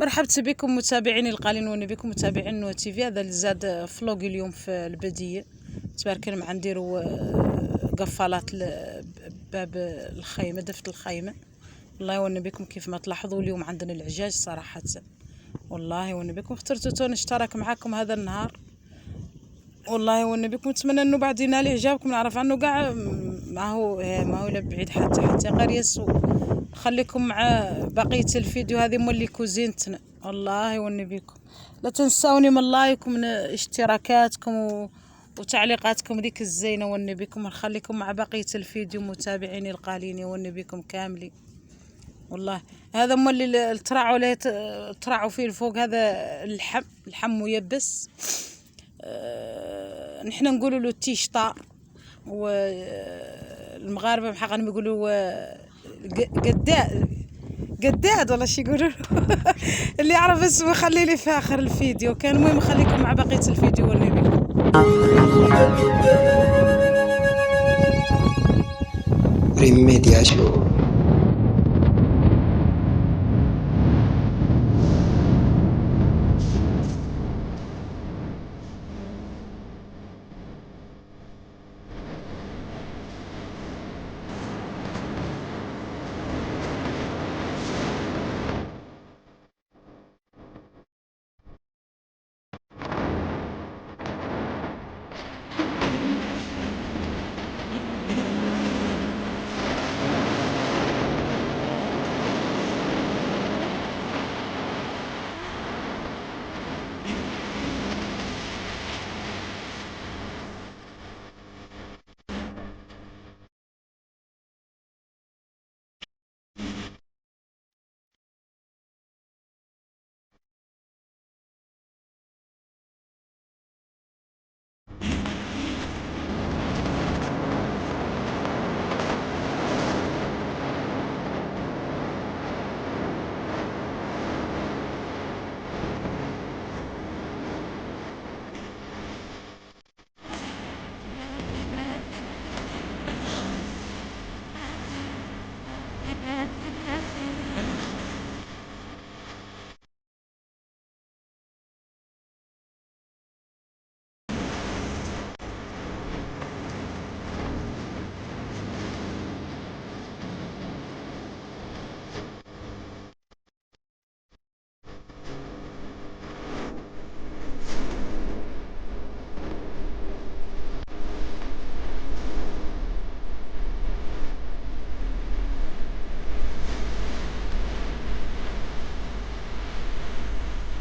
مرحبا بكم متابعيني القالين ونبيكم متابعين نو تي في. هذا اللي زاد فلوق اليوم في البديه. تبارك الله مع نديروا قفالات باب الخيمه، دفت الخيمه. والله ونبيكم كيف ما تلاحظوا اليوم عندنا العجاج صراحه. والله ونبيكم اخترتوا تو نشترك معكم هذا النهار. والله ونبيكم نتمنى انه بعد ينال اعجابكم، نعرف عنه كاع ما هو لا بعيد حتى غير يسو. خليكم مع بقيه الفيديو. هذه مولي كوزينتنا. والله ونبيكم لا تنسوني من لايك ومن اشتراكاتكم وتعليقاتكم ذيك الزينه. ونبيكم نخليكم مع بقيه الفيديو متابعيني القالين ونبيكم كاملين. والله هذا مولي ترعوا فيه الفوق. هذا اللحم ميبس. نحن نقولوا له تيشطار، والمغاربه بحق يقولوا قداد ولا شي يقولوا. اللي يعرف اسمه خلي لي في اخر الفيديو. كان المهم خليكم مع بقيه الفيديو والنبي. Rimedia Show.